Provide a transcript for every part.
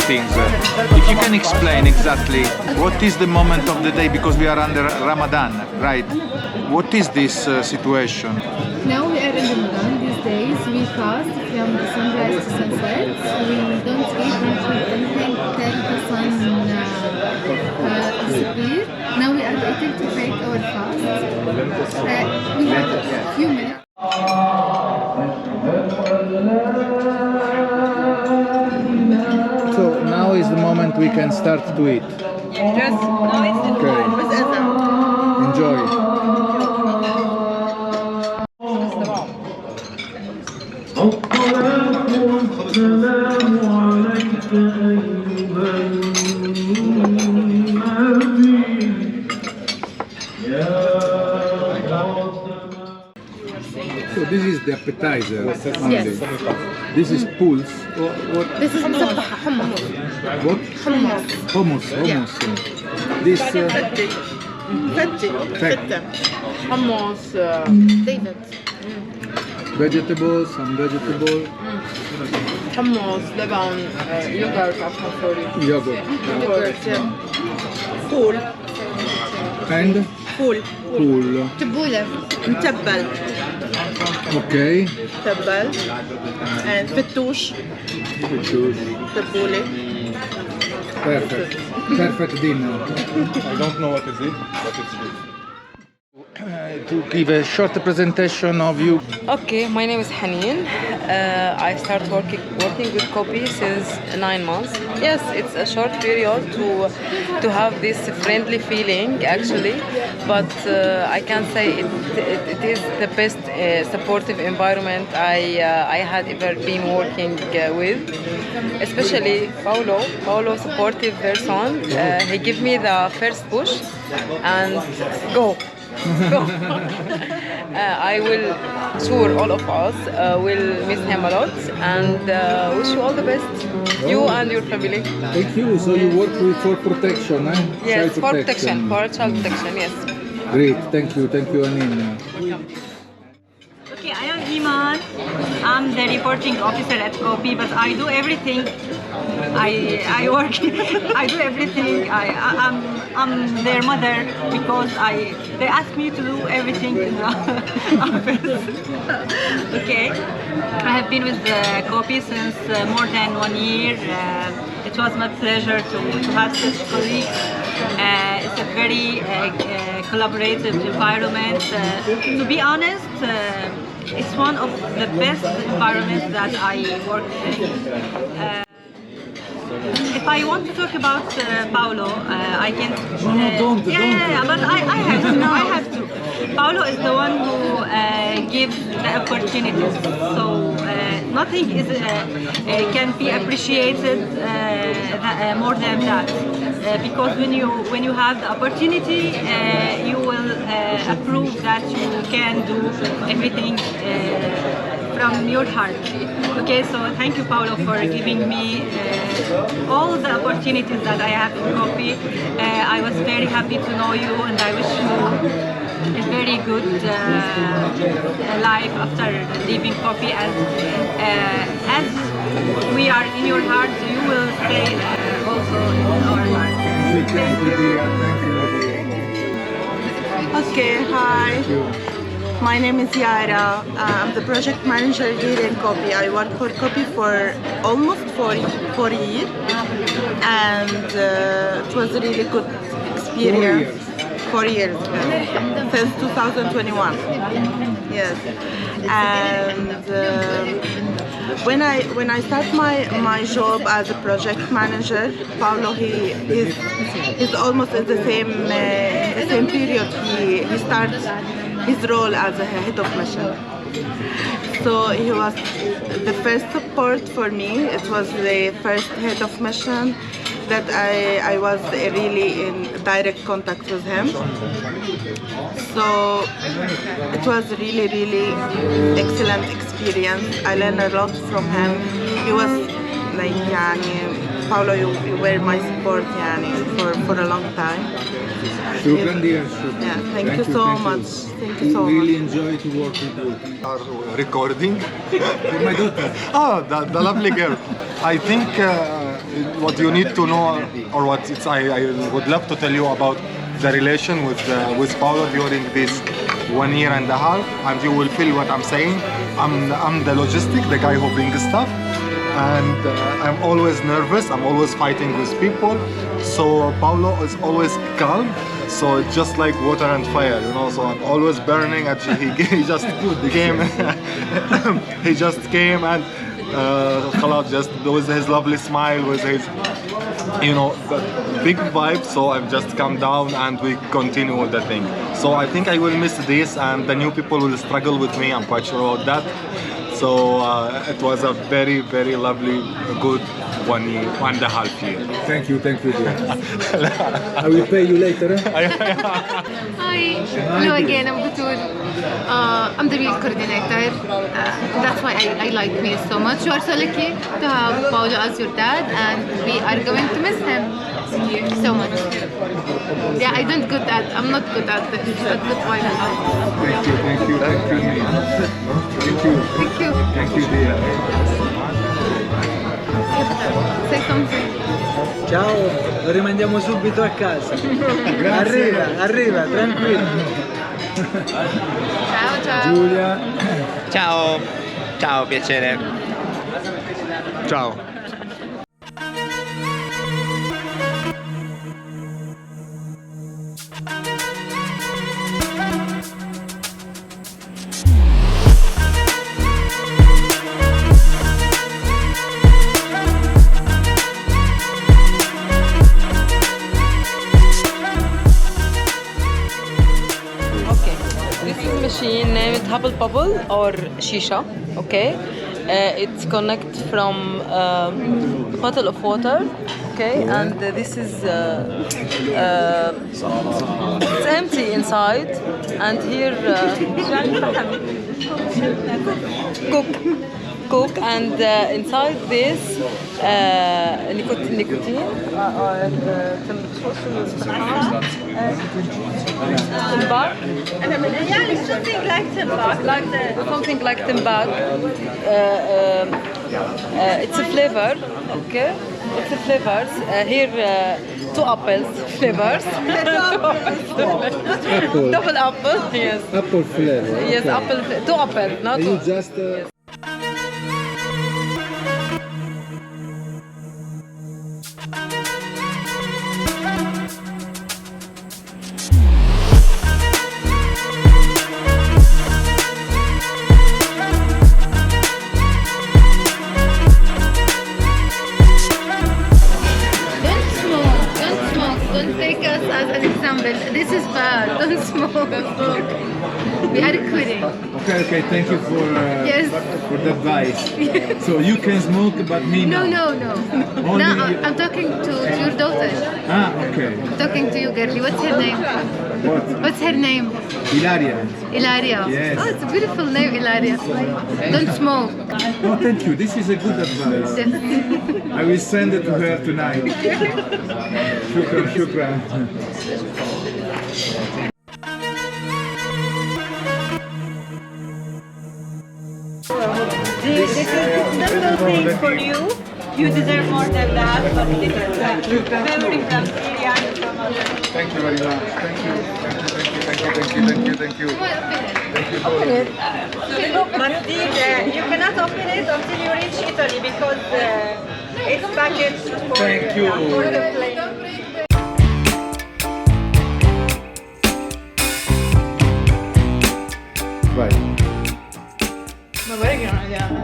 things. If you can explain exactly what is the moment of the day, because we are under Ramadan, right? What is this situation? Now we are in Ramadan. These days we fast from the sunrise to sunset. We don't eat, don't drink anything till the sun disappear. Now we are waiting to break our fast. We have a few minutes. So now is the moment we can start to eat. Yes, now it's Okay. with Ezra. Enjoy. So this is the appetizer. Yes. This is pulse. What? This is hummus. What? Hummus. Hummus. Hummus. This. Fette. Hummus. David. Vegetables, some vegetable. Hummus, لبن, yogurt, عفوا sorry. Yogurt. Yogurt, yeah. فول. And فول. pool. تبولة. متبل. Okay. متبل. And فتوش. Choose. تبولة. Perfect. Perfect dinner. I don't know what is it, but it's good. To give a short presentation of you. Okay, my name is Haneen. I started working with copy since 9 months. Yes, it's a short period to have this friendly feeling actually, but I can say it is the best supportive environment I had ever been working with. Especially Paulo, supportive person. He gave me the first push and go. I will sure all of us will miss him a lot and wish you all the best, you and your family. Thank you. So you work with for protection, eh? Yes, Child for protection, for child protection, yes. Great. Thank you, Anin. Okay, I am Iman. I'm the reporting officer at Copy, but I do everything. I work. I do everything. I'm their mother because they ask me to do everything in the office. Okay, I have been with Copy since more than 1 year. It was my pleasure to have such colleagues. It's a very collaborative environment. To be honest, it's one of the best environments that I work in. If I want to talk about Paulo, I can. Don't. But I have to. I have to. Paulo is the one who gives the opportunities. So nothing is can be appreciated more than that. Because when you have the opportunity, you will approve that you can do everything from your heart. Okay, so thank you, Paulo, for giving me all the opportunities that I have in Copy. I was very happy to know you, and I wish you a very good life after leaving Copy. And as we are in your heart, you will stay also in our heart. Thank you. Okay, hi. My name is Yara. I'm the project manager here in Copy. I work for Copy for almost 4 years, and it was a really good experience. 4 years since 2021. Yes, and when I start my job as a project manager, Paulo he's almost in the same period. He starts his role as a head of mission. So he was the first support for me. It was the first head of mission that I was really in direct contact with him. So it was really excellent experience. I learned a lot from him. He was like, Paulo, you were my support for a long time. Shukran, dear. Yeah, thank you so much. Thank you so We really much. enjoy to work with you. Are recording? For my daughter. Oh, the lovely girl. I think what you need to know, or I would love to tell you about the relation with Paulo during this 1 year and a half, and you will feel what I'm saying. I'm the logistic, the guy who brings stuff, and I'm always nervous. I'm always fighting with people. So Paulo is always calm. So it's just like water and fire, you know. So I'm always burning. And he just came. He just came and Khalad just with his lovely smile, with his, you know, the big vibe. So I've just come down and we continue with the thing. So I think I will miss this, and the new people will struggle with me. I'm quite sure about that. So it was a very, very lovely, good 1 year, 1.5 years. Thank you, dear. I will pay you later. Hi, hello again. I'm Butul. I'm the meal coordinator. That's why I like meals so much. You are so lucky to have Paulo as your dad, and we are going to miss him so much. Yeah, I'm not good at this, but why not? Thank you. Thank you, dear. Say something. Ciao, lo rimandiamo subito a casa. Arriva, tranquillo. Ciao. Giulia. Ciao, piacere. Ciao. This is a machine named Hubble Bubble or Shisha. Okay, it connects from a bottle of water. Okay, and this is it's empty inside, and here cook, and inside this nicotine تمباك. يعني something like tobacco, Something like tobacco. It's a flavor, okay? It's a flavors. Here, 2 apples flavors. Apple. Double apple, yes. Apple flavor. Yes, okay. apple. 2 apples, not You 2. just. Don't take us as an example. This is bad. Don't smoke. We are quitting. Okay. Thank you for Yes. for the advice. So you can smoke, but me No. Only No, you- I'm talking to your daughter. Okay. I'm talking to you, girlie. What's her name? What? What's her name? Ilaria. Ilaria. Yes. Oh, it's a beautiful name, Ilaria. Don't smoke. Oh, thank you. This is a good advice. I will send it to her tonight. Shukran. This is little thing for you. You deserve more than that, but this is memory from Syria and from others. Thank you very much. Thank you. But you cannot open it until you reach Italy because it's packaged for, Thank you. for the plane. Vai. Ma guarda che non abbiamo.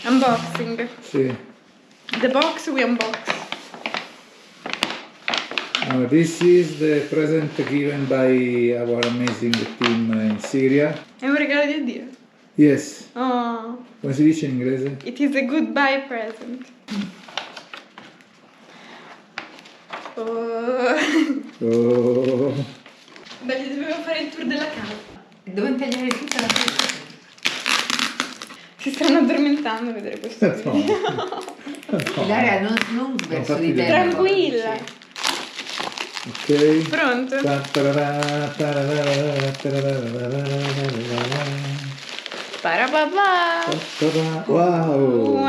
Unboxing. Sì. The box we unbox. This is the present given by our amazing team in Syria. È un regalo di Dio. Yes. Oh, Come si dice in inglese? it is a goodbye present. Oh. Oh. Beh, gli dobbiamo fare il tour della casa. Devo tagliare tutta la pizza. Si stanno addormentando a vedere questo video. Ilaria, non verso di te. Tranquilla. Ok. Pronto? Parapapà. Wow.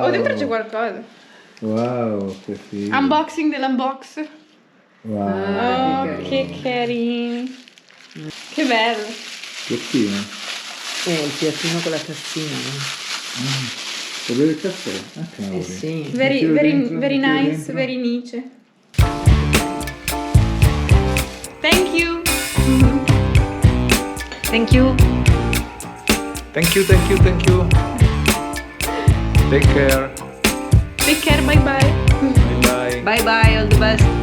Oh, dentro c'è qualcosa. Wow, che figo. Unboxing dell'unbox. Wow. Oh, che carini. Che bello. Piattino. Il piattino con la tazzina, no? Per bere il caffè? Ah, cavoli. Sì. Very, Mettilo very, dentro, very mettilo nice, dentro. very Nietzsche. Thank you. Thank you. Take care. Take care, bye bye. Bye bye. Bye bye, all the best.